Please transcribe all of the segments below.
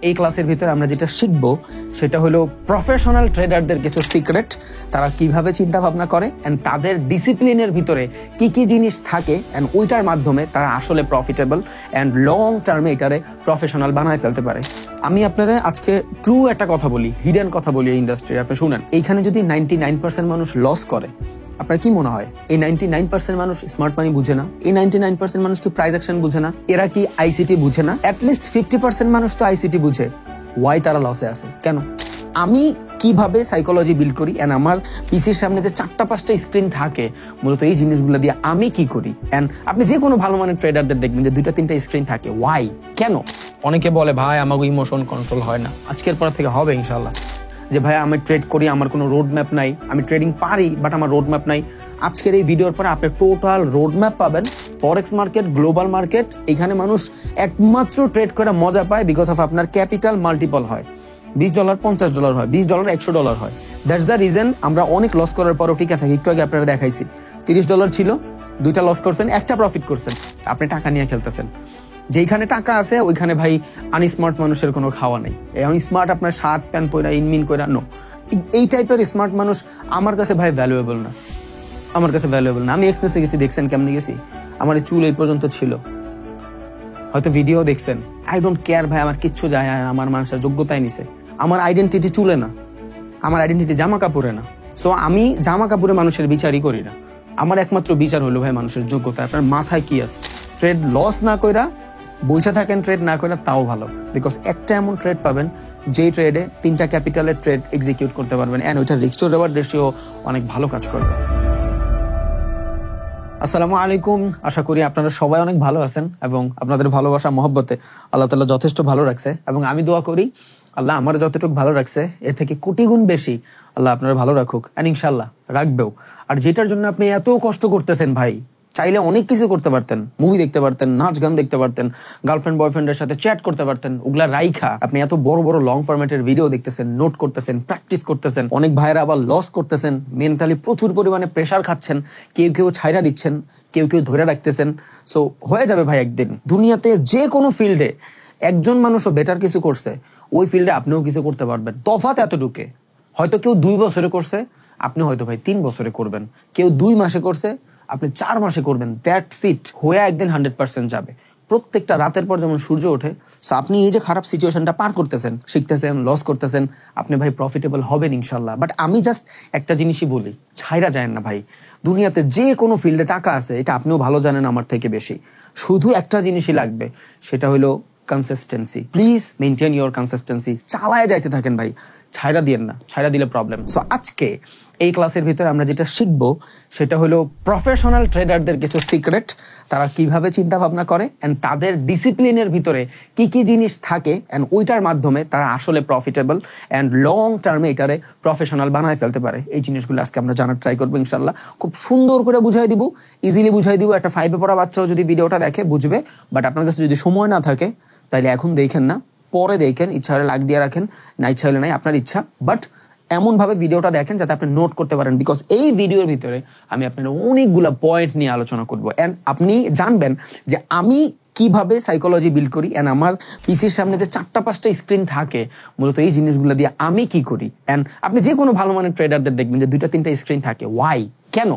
এই ক্লাসের ভিতরে আমরা যেটা শিখবো সেটা হলো প্রফেশনাল ট্রেডারদের কিছু সিক্রেট, তারা কিভাবে চিন্তা ভাবনা করে এন্ড তাদের ডিসিপ্লিনের ভিতরে কি কি জিনিস থাকে এন্ড ওইটার মাধ্যমে তারা আসলে প্রফিটেবল এন্ড লং টার্মে এটারে প্রফেশনাল বানায় ফেলতে পারে। আমি আপনারা আজকে ট্রু একটা কথা বলি, হিডেন কথা বলি এই ইন্ডাস্ট্রি। আপনি শুনেন, এইখানে যদি 99% মানুষ লস করে, আপনার কি মনে হয় এই 99% মানুষ স্মার্ট মানি বুঝে না? এই 99% মানুষ কি প্রাইস অ্যাকশন বুঝে না? এরা কি আইসিটি বুঝে না? অ্যাটলিস্ট 50% মানুষ তো আইসিটি বুঝে। ওয়াই তারা লসে আছে কেন? আমি কিভাবে সাইকোলজি বিল্ড করি এন্ড আমার পিসির সামনে যে 4-5টা স্ক্রিন থাকে, মূলত এই জিনিসগুলো দিয়ে আমি কি করি। এন্ড আপনি যে কোনো ভালো মানের ট্রেডারদের দেখবেন যে 2-3টা স্ক্রিন থাকে। ওয়াই, কেন? অনেকে বলে ভাই আমাকে ইমোশন কন্ট্রোল হয় না। আজকের পর থেকে হবে ইনশাল্লাহ। যে ভাই আমি ট্রেড করি, আমার কোনো রোড ম্যাপ নাই, আমি ট্রেডিং পারি বাট আমার রোড ম্যাপ নাই। আজকের এই ভিডিওর পরে আপনি টোটাল রোড ম্যাপ পাবেন। ফরেক্স মার্কেট, গ্লোবাল মার্কেট, এখানে মানুষ একমাত্র ট্রেড করে মজা পায় বিকজ অফ আপনার ক্যাপিটাল মাল্টিপল হয়। $20 $50 হয়, $20 $100 হয়। দ্যাটস দ্য রিজন আমরা অনেক লস করার পরও টিকে থাকি। একটু আগে আপনারা দেখাইছি, $30 ছিল, 2টা লস করছেন, 1টা প্রফিট করছেন। আপনি টাকা নিয়ে খেলতেছেন। যেখানে টাকা আছে ওইখানে ভাই আনস্মার্ট মানুষের কোনো খাওয়া নেই। স্মার্ট আপনার শার্ট প্যান্ট পরা, ইনমিন করে নো, এই টাইপের স্মার্ট মানুষ আমার কাছে ভাই ভ্যালুয়েবল না। আমার কাছে ভ্যালুয়েবল না। আমি এক্সপ্রেসে গেছি, দেখছেন কেমনে গেছি? আমার চুল এই পর্যন্ত ছিল, হয়তো ভিডিও দেখছেন। আই ডোন্ট কেয়ার ভাই, আমার কিচ্ছু যায় না। আমার মানুষের যোগ্যতায় নিছে। আমার আইডেন্টিটি চুলে না, আমার আইডেন্টিটি জামা কাপড়ে না। সো আমি জামা কাপড়ে মানুষের বিচারই করি না। আমার একমাত্র বিচার হলো ভাই মানুষের যোগ্যতা। আপনার মাথায় কি আছে? ট্রেড লস না কইরা বসে থাকেন, ট্রেড না করে তাও ভালো। বিকজ একটা এমন ট্রেড পাবেন যেই ট্রেডে 3টা ক্যাপিটালের ট্রেড এক্সিকিউট করতে পারবেন এন্ড ওইটা রিস্ক টু রিওয়ার্ড রেশিও অনেক ভালো কাজ করবে। আসসালামু আলাইকুম, আশা করি আপনারা সবাই অনেক ভালো আছেন এবং আপনাদের ভালোবাসা মহব্বতে আল্লাহ তাআলা যথেষ্ট ভালো রাখছে। এবং আমি দোয়া করি আল্লাহ আমার যতটুকু ভালো রাখছে এর থেকে কোটি গুণ বেশি আল্লাহ আপনারা ভালো রাখুক, এন্ড ইনশাআল্লাহ রাখবেও। আর যেটার জন্য আপনি এত কষ্ট করতেছেন ভাই, চাইলে অনেক কিছু করতে পারতেন। মুভি দেখতে পারতেন, নাচ গান দেখতে পারতেন, গার্লফ্রেন্ড বয়ফ্রেন্ডের সাথে চ্যাট করতে পারতেন। ওগুলা রাইখা আপনি এত বড় বড় লং ফরম্যাটের ভিডিও দেখতেছেন, নোট করতেছেন, প্র্যাকটিস করতেছেন। অনেক ভাইরা আবার লস করতেছেন, মেন্টালি প্রচুর পরিমাণে প্রেসার খাচ্ছেন। কেউ কেউ ছাইরা দিচ্ছেন, কেউ কেউ ধরে রাখতেছেন। সো হয়ে যাবে ভাই একদিন। দুনিয়াতে যে কোনো ফিল্ডে একজন মানুষও বেটার কিছু করছে, ওই ফিল্ডে আপনিও কিছু করতে পারবেন। তফাৎ এতটুকু, হয়তো কেউ 2 বছরে করছে, আপনি হয়তো ভাই 3 বছরে করবেন। কেউ 2 মাসে করছে, আপনি 4 মাসে করবেন। That's it. হয়ে একদিন 100% যাবে। প্রত্যেকটা রাতের পর যেমন সূর্য ওঠে, সো আপনি এই যে খারাপ সিচুয়েশনটা পার করতেছেন, শিখতেছেন, লস করতেছেন, আপনি ভাই প্রফিটেবল হবেন ইনশাল্লাহ। বাট আমি জাস্ট একটা জিনিসই বলি, ছাইরা যায় না ভাই। দুনিয়াতে যে কোনো ফিল্ডে টাকা আছে, এটা আপনিও ভালো জানেন আমার থেকে বেশি। শুধু একটা জিনিসই লাগবে, সেটা হলো consistency. Please maintain your consistency. চালায় যাইতে থাকেন ভাই, ছাইরা দিয়েন না। ছাইরা দিলে প্রবলেম। সো আজকে এই ক্লাসের ভিতরে আমরা যেটা শিখবো সেটা হলো প্রফেশনাল ট্রেডারদের কিছু সিক্রেট, তারা কিভাবে চিন্তা ভাবনা করে এন্ড তাদের ডিসিপ্লিনের ভিতরে কি কি জিনিস থাকে এন্ড ওইটার মাধ্যমে তারা আসলে প্রফিটেবল এন্ড লং টার্মে এটারে প্রফেশনাল বানায় ফেলতে পারে। এই জিনিসগুলো আজকে আমরা জানার ট্রাই করবো ইনশাল্লাহ। খুব সুন্দর করে বুঝাই দিব, ইজিলি বুঝাই দিব। একটা 5-এ পড়া বাচ্চাও যদি ভিডিওটা দেখে বুঝবে। বাট আপনার কাছে যদি সময় না থাকে তাইলে এখন দেখেন না, পরে দেখেন। ইচ্ছা হলে লাইক দিয়ে রাখেন, না ইচ্ছা হলে নাই, আপনার ইচ্ছা। বাট এমন ভাবে ভিডিওটা দেখেন যাতে আপনি নোট করতে পারেন। বিকজ এই ভিডিওর ভিতরে আমি আপনার অনেকগুলা পয়েন্ট নিয়ে আলোচনা করবো এন্ড আপনি জানবেন যে আমি কিভাবে সাইকোলজি বিল্ড করি এন্ড আমার পিসির সামনে যে 4-5টা স্ক্রিন থাকে, মূলত এই জিনিসগুলো দিয়ে আমি কি করি। এন্ড আপনি যে কোনো ভালো মানের ট্রেডারদের দেখবেন যে 2-3টা স্ক্রিন থাকে। ওয়াই, কেন?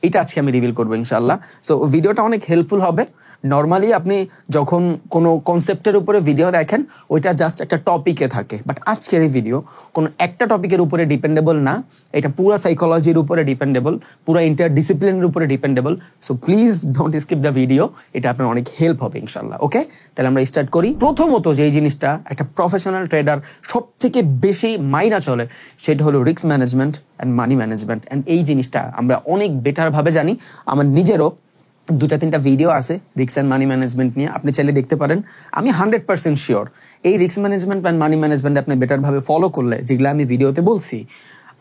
এটা আজকে আমি রিভিল করবো ইনশাল্লাহ। সো ভিডিওটা অনেক হেল্পফুল হবে। নর্মালি আপনি যখন কোনো কনসেপ্টের উপরে ভিডিও দেখেন, ওইটা জাস্ট একটা টপিকে থাকে। বাট আজকের এই ভিডিও কোনো একটা টপিকের উপরে ডিপেন্ডেবল না, এটা পুরো সাইকোলজির উপরে ডিপেন্ডেবল, পুরো ইন্টার ডিসিপ্লিনের উপরে dependable. So please don't skip the video, এটা আপনার অনেক হেল্প হবে ইনশাল্লাহ। ওকে, তাহলে আমরা স্টার্ট করি। প্রথমত যে জিনিসটা একটা প্রফেশনাল ট্রেডার সব থেকে বেশি মাইনা চলে, সেটা হলো risk management and money management. And এই জিনিসটা আমরা অনেক বেটার ভাবে জানি। আমার নিজেরও 2-3টা ভিডিও আছে রিস্ক অ্যান্ড মানি ম্যানেজমেন্ট নিয়ে, আপনি চাইলে দেখতে পারেন। আমি 100% শিওর এই risk management and money management আপনি বেটার ভাবে ফলো করলে, যেগুলো আমি ভিডিওতে বলছি,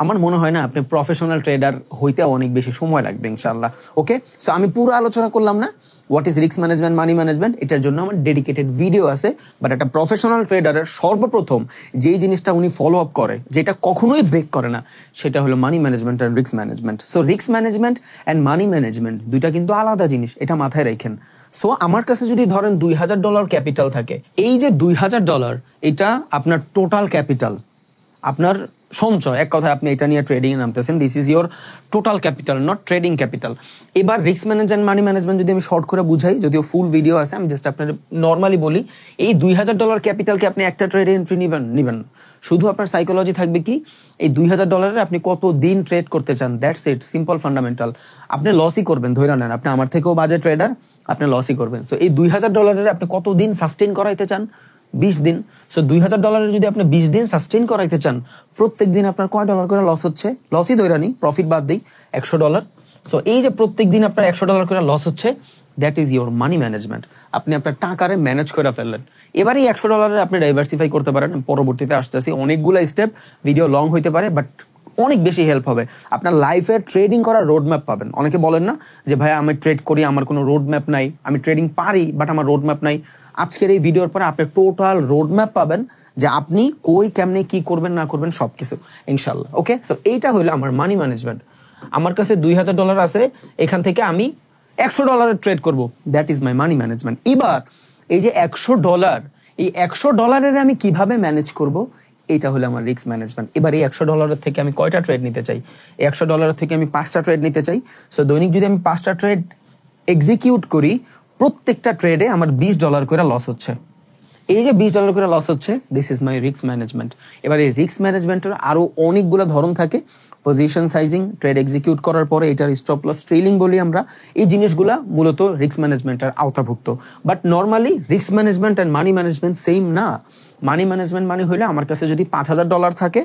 আমার মনে হয় না আপনি প্রফেশনাল ট্রেডার হইতে অনেক বেশি সময় লাগবে ইনশাল্লাহ। ওকে, সো আমি পুরো আলোচনা করলাম না what is risk management, money management, এটার জন্য আমার ডেডিকেটেড ভিডিও আছে। বাট একটা প্রফেশনাল ট্রেডারের সর্বপ্রথম যেই জিনিসটা উনি ফলো আপ করে, যেটা কখনোই ব্রেক করে না, সেটা হলো money management and risk management. So risk management and money management দুইটা কিন্তু আলাদা জিনিস, এটা মাথায় রাখেন। সো আমার কাছে যদি ধরেন $2000 ক্যাপিটাল থাকে, এই যে $2000 এটা আপনার টোটাল ক্যাপিটাল, আপনার সঞ্চয়, এক কথায় আপনি এটা নিয়ে ট্রেডিং এ নামতেছেন, this is your total capital, not trading capital. এবার রিস্ক ম্যানেজমেন্ট, মানি ম্যানেজমেন্ট যদি আমি শর্ট করে বুঝাই, যদিও ফুল ভিডিও আছে, আমি জাস্ট আপনার নর্মালি বলি, এই $2000 ক্যাপিটালকে আপনি একটা ট্রেডে এন্ট্রি নিবেন। শুধু আপনার সাইকোলজি থাকবে কি, এই $2000 আপনি কত দিন ট্রেড করতে চান, দ্যাটস ইট, সিম্পল ফান্ডামেন্টাল। আপনি লসই করবেন, ধরে নেন আপনি আমার থেকেও বাজে ট্রেডার, আপনি লসই করবেন। সো এই $2000 আপনি কত দিন সাস্টেইন করাইতে চান, 20 দিন। সো $2000 যদি আপনি 20 দিন সাস্টেইন করাইতে চান, প্রত্যেক দিন আপনার কয় ডলার করে লস হচ্ছে, লসই ধরে নি, প্রফিট বাদ দিই, $100। সো এই যে প্রত্যেক দিন আপনার $100 করে লস হচ্ছে, that is your money management. আপনি আপনার টাকারে ম্যানেজ করে ফেললেন। এবার এই $100 আপনি ডাইভার্সিফাই করতে পারেন, পরবর্তীতে আসতেছি, অনেকগুলো স্টেপ, ভিডিও লং হইতে পারে, বাট অনেক বেশি হেল্প হবে। আপনার লাইফে ট্রেডিং করার রোড ম্যাপ পাবেন। অনেকে বলেন না যে ভাই আমি ট্রেড করি, আমার কোনো রোড ম্যাপ নাই, আমি ট্রেডিং পারি বাট আমার রোড ম্যাপ নাই। আজকের এই ভিডিওর পরে আপনি টোটাল রোড ম্যাপ পাবেন যে আপনি কই কেমনে কি করবেন না করবেন সবকিছু ইনশাল্লাহ। ওকে, সো এইটা হলো আমার মানি ম্যানেজমেন্ট। আমার কাছে $2000 আছে, এখান থেকে আমি $100 ট্রেড করব, that is my money management. এবার এই যে $100, এই $100 আমি কিভাবে ম্যানেজ করব, এটা হলো আমার রিস্ক ম্যানেজমেন্ট। এবার এই $100 থেকে আমি কয়টা ট্রেড নিতে চাই, $100 থেকে আমি 5টা ট্রেড নিতে চাই। সো দৈনিক যদি আমি 5টা ট্রেড এক্সিকিউট করি, প্রত্যেকটা ট্রেডে আমার $20 করে লস হচ্ছে। এই যে $20 করে লস হচ্ছে, this is my risk management. এবার এই রিস্ক ম্যানেজমেন্টের আরো অনেকগুলো ধরন থাকে, পজিশন সাইজিং, ট্রেড এক্সিকিউট করার পরে এটার স্টপ লস ট্রেলিং বলি আমরা। এই জিনিসগুলা মূলত রিস্ক ম্যানেজমেন্টের আওতাভুক্ত। But normally risk management and money management same না। মানি ম্যানেজমেন্ট মানে হইলে আমার কাছে যদি $5000 থাকে,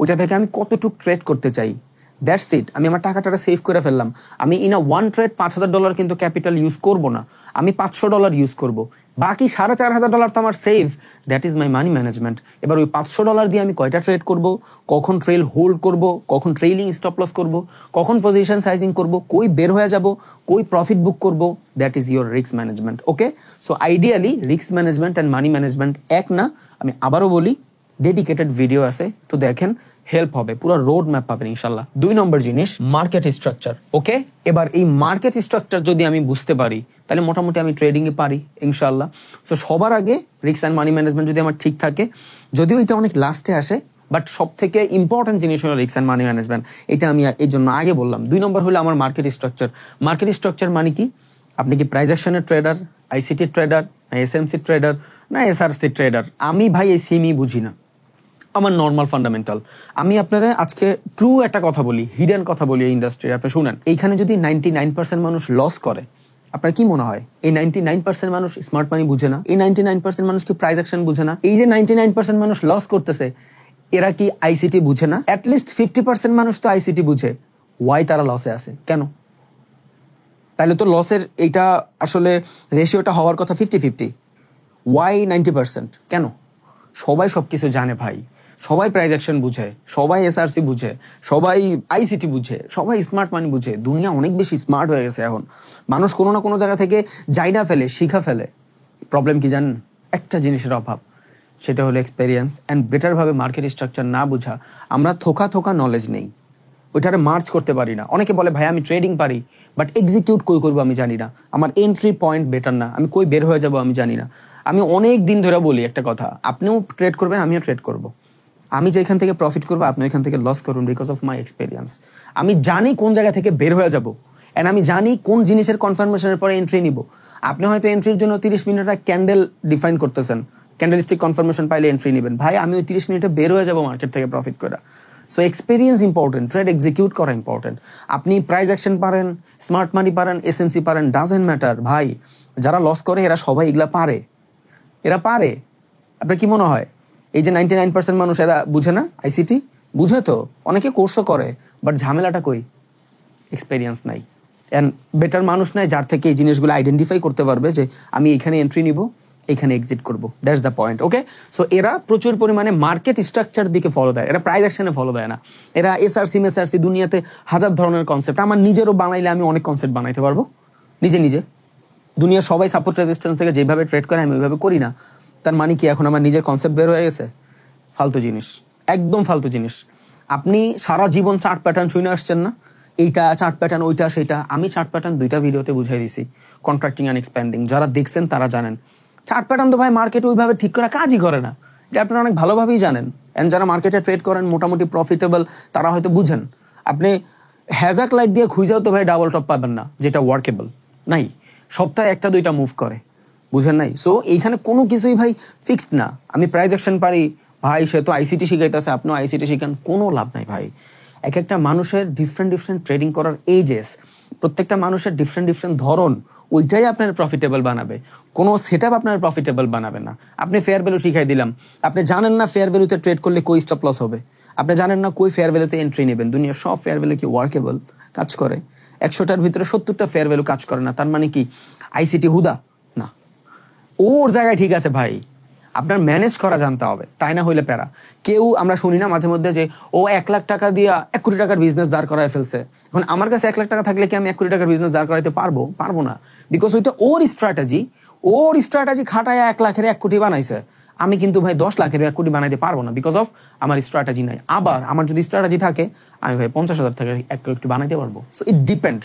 ওইটা থেকে আমি কতটুকু ট্রেড করতে চাই, দ্যাটস ইট। আমি আমার টাকাটা সেভ করে ফেললাম। আমি ইন আ ওয়ান ট্রেড $5000 কিন্তু ক্যাপিটাল ইউজ করব না, আমি $500 ইউজ করব, বাকি $4500 তো আমার save, that is my money management. এবার ওই $500 দিয়ে আমি কয়টা ট্রেড করব, কখন ট্রেল হোল্ড করব, কখন ট্রেইলিং স্টপ লস করব, কখন পজিশন সাইজিং করব, কই বের হয়ে যাব, কই প্রফিট বুক করব, that is your risk management. Okay, so ideally risk management and money management এক না। আমি আবারও বলি, ডেডিকেটেড ভিডিও আছে, তো দেখেন, হেল্প হবে, পুরো রোড ম্যাপ পাবেন ইনশাল্লাহ। 2 নম্বর জিনিস, মার্কেট স্ট্রাকচার। ওকে, এবার এই মার্কেট স্ট্রাকচার যদি আমি বুঝতে পারি, তাহলে মোটামুটি আমি ট্রেডিং এ পারি ইনশাল্লাহ। সো সবার আগে রিস্ক অ্যান্ড মানি ম্যানেজমেন্ট যদি আমার ঠিক থাকে, যদিও এটা অনেক লাস্টে আসে, বাট সব থেকে ইম্পর্টেন্ট জিনিস হলো রিস্ক অ্যান্ড মানি ম্যানেজমেন্ট। এটা আমি এই জন্য আগে বললাম। 2 নম্বর হলো আমার মার্কেট স্ট্রাকচার। মার্কেট স্ট্রাকচার মানে কি, আপনি কি প্রাইস অ্যাকশনের ট্রেডার, আইসিটি ট্রেডার, না এসএমসি ট্রেডার, না এসআরসি ট্রেডার? আমি ভাই এই সিমই বুঝি না, আমার নর্মাল ফান্ডামেন্টাল। আমি আপনারা আজকে ট্রু একটা কথা বলি, হিডেন কথা বলি এই ইন্ডাস্ট্রির, আপনি শুনেন। এইখানে যদি 99% মানুষ লস করে, আপনার কি মনে হয় এই 99% মানুষ স্মার্ট মানি বুঝে না? এই 99% মানুষ কি প্রাইস অ্যাকশন বুঝে না? এই যে 99% মানুষ লস করতেছে, এরা কি আইসিটি বুঝে না? অ্যাটলিস্ট 50% মানুষ তো আইসিটি বুঝে, ওয়াই তারা লসে আছে কেন? তাহলে তো লসের এইটা আসলে রেশিওটা হওয়ার কথা 50-50, ওয়াই 90%? কেন? সবাই সবকিছু জানে ভাই, সবাই প্রাইস অ্যাকশন বুঝে, সবাই এসআরসি বুঝে, সবাই আইসিটি বুঝে, সবাই স্মার্ট মানি বুঝে। দুনিয়া অনেক বেশি স্মার্ট হয়ে গেছে এখন, মানুষ কোনো না কোনো জায়গা থেকে জাইনা ফেলে, শিখা ফেলে। প্রবলেম কি জানেন? একটা জিনিসের অভাব, সেটা হলো এক্সপেরিয়েন্স অ্যান্ড বেটারভাবে মার্কেট স্ট্রাকচার না বুঝা। আমরা থোকা নলেজ নেই, ওইটারে মার্চ করতে পারি না। অনেকে বলে ভাই আমি ট্রেডিং পারি, বাট এক্সিকিউট কই করবো আমি জানি না, আমার এন্ট্রি পয়েন্ট বেটার না, আমি কই বের হয়ে যাবো আমি জানি না। আমি অনেক দিন ধরে বলি একটা কথা, আপনিও ট্রেড করবেন, আমিও ট্রেড করব। আমি যেখান থেকে প্রফিট করবো, আপনি এখান থেকে লস করুন, বিকজ অফ মাই এক্সপেরিয়েন্স। আমি জানি কোন জায়গা থেকে বের হয়ে যাব, অ্যান্ড আমি জানি কোন জিনিসের কনফার্মেশনের পরে এন্ট্রি নিব। আপনি হয়তো এন্ট্রির জন্য 30 মিনিটের ক্যান্ডেল ডিফাইন করতেছেন, ক্যান্ডেলস্টিক কনফার্মেশন পাইলে এন্ট্রি নেবেন। ভাই আমি ওই 30 মিনিটে বের হয়ে যাবো মার্কেট থেকে প্রফিট করে। So experience important, trade execute করা ইম্পর্টেন্ট। আপনি প্রাইস অ্যাকশন পারেন, স্মার্ট মানি পারেন, এসএমসি পারেন, ডাজেন্ট ম্যাটার ভাই। যারা লস করে এরা সবাই এগুলা পারে, এরা পারে। আপনার কি মনে হয় এই যে 99% মানুষ এরা বুঝে না? আইসিটি বুঝে তো, অনেকে কোর্সও করে, বাট ঝামেলাটা কই? এক্সপিরিয়েন্স নাই, অ্যান্ড বেটার মানুষ নাই যার থেকে এই জিনিসগুলো আইডেন্টিফাই করতে পারবে যে আমি এখানে এন্ট্রি নিব, এখানে এক্সিট করবো। That's the point. Okay, so এরা প্রচুর পরিমাণে মার্কেট স্ট্রাকচার দিকে ফলো দেয়, এরা প্রাইস অ্যাকশনে ফলো দেয় না। এরা এসআরসি মেসআরসি, দুনিয়াতে হাজার ধরনের কনসেপ্ট, আমার নিজেরও বানাইলে আমি অনেক কনসেপ্ট বানাইতে পারবো নিজে। দুনিয়া সবাই সাপোর্ট রেজিস্ট্যান্স থেকে যেভাবে ট্রেড করে আমি ওইভাবে করি না। তার মানে কি এখন আমার নিজের কনসেপ্ট বের হয়ে গেছে? ফালতু জিনিস, একদম ফালতু জিনিস। আপনি সারা জীবন চার্ট প্যাটার্ন শুনে আসছেন না, এইটা চার্ট প্যাটার্ন, ওইটা সেটা। আমি চার্ট প্যাটার্ন 2টা ভিডিওতে বুঝাই দিছি, কন্ট্রাক্টিং অ্যান্ড এক্সপ্যান্ডিং। যারা দেখছেন তারা জানেন চার্ট প্যাটার্ন তো ভাই মার্কেট ওইভাবে ঠিক করা কাজই করে না, এটা আপনারা অনেক ভালোভাবেই জানেন। এন্ড যারা মার্কেটে ট্রেড করেন মোটামুটি প্রফিটেবল, তারা হয়তো বুঝেন। আপনি হ্যাজাক লাইট দিয়ে খুঁজেও তো ভাই ডাবল টপ পাবেন না যেটা ওয়ার্কেবল নাই, সপ্তাহে 1-2টা মুভ করে, বুঝেন নাই? সো এইখানে কোনো কিছুই ভাই ফিক্সড না। আমি প্রাইস অ্যাকশন পারি ভাই, সে তো আইসিটি শিখাইতেছে, আপনিও আইসিটি শিখান, কোনো লাভ নাই ভাই। এক একটা মানুষের ডিফারেন্ট ট্রেডিং করার এজেস, প্রত্যেকটা মানুষের ডিফারেন্ট ধরন, ওইটাই আপনার প্রফিটেবল বানাবে। কোনো সেট আপ আপনার প্রফিটেবল বানাবে না। আপনি ফেয়ার ভ্যালু শিখাই দিলাম, আপনি জানেন না ফেয়ার ভ্যালুতে ট্রেড করলে কই স্টপ লস হবে, আপনি জানেন না কই ফেয়ার ভ্যালুতে এন্ট্রি নেবেন। দুনিয়ার সব ফেয়ার ভ্যালু কি ওয়ার্কেবল কাজ করে? 100টার ভিতরে 70টা ফেয়ার ভ্যালু কাজ করে না, তার মানে কি আইসিটি হুদা না? ওর জায়গায় ঠিক আছে ভাই, আপনার ম্যানেজ করা জানতে হবে, তাই না হইলে প্যারা। কেউ আমরা শুনি না মাঝে মধ্যে যে ও 1 লাখ টাকা দিয়ে 1 কোটি টাকার বিজনেস দাঁড় করায় ফেলছে। এখন আমার কাছে 1 লাখ টাকা থাকলে কি আমি 1 কোটি টাকার বিজনেস দাঁড় করাইতে পারবো না, বিকজ ওইটা ওর স্ট্র্যাটেজি খাটায় 1 লাখের 1 কোটি বানাইছে। আমি কিন্তু ভাই 10 লাখের 1 কোটি বানাইতে পারবো না, বিকজ অফ আমার স্ট্র্যাটেজি নাই। আবার আমার যদি স্ট্র্যাটেজি থাকে, আমি ভাই 50,000 টাকা 1 কোটি বানাইতে পারবো। So it depend.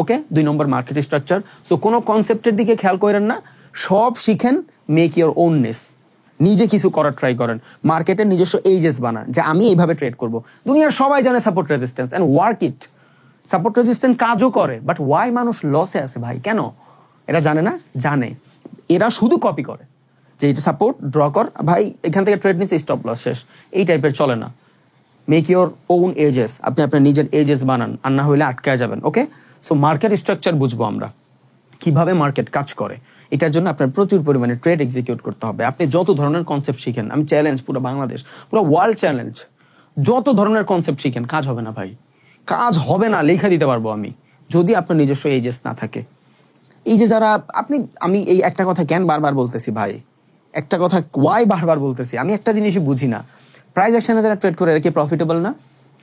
Okay, 2 number market structure. So কোনো কনসেপ্টের দিকে খেয়াল করেন না, সব শিখেন, মেক ইউর ওননেস, নিজে কিছু করার ট্রাই করেন, মার্কেটের নিজস্ব এজেস বানান যে আমি এইভাবে ট্রেড করব। দুনিয়ার সবাই জানে support resistance, and work it. Support resistance কাজও করে, বাট ওয়াই মানুষ লসে আছে ভাই? কেন? এরা জানে না? জানে, এরা শুধু কপি করে যে এটা সাপোর্ট ড্র কর ভাই, এখান থেকে ট্রেড নিচ্ছে, স্টপ লস শেষ, এই টাইপের চলে না। মেক ইউর ওন এজেস, আপনি আপনার নিজের এজেস বানান, আর না হইলে আটকায় যাবেন। ওকে, সো মার্কেট স্ট্রাকচার বুঝবো আমরা, কিভাবে মার্কেট কাজ করে। এটার জন্য আপনার প্রচুর পরিমাণে ট্রেড এক্সিকিউট করতে হবে। আপনি যত ধরনের কনসেপ্ট শিখেন, আমি চ্যালেঞ্জ পুরো বাংলাদেশ, পুরো ওয়ার্ল্ড চ্যালেঞ্জ, যত ধরনের কনসেপ্ট শিখেন, কাজ হবে না ভাই, কাজ হবে না। লেখা দিতে পারবো আমি, যদি আপনার নিজস্ব এজেস না থাকে। এই যে যারা আমি এই একটা কথা কেন বারবার বলতেছি ভাই, একটা কথা ওয়াই বারবার বলতেছি, আমি একটা জিনিসই বুঝি না, প্রাইস অ্যাকশনে যারা ট্রেড করে এরা কি প্রফিটেবল না?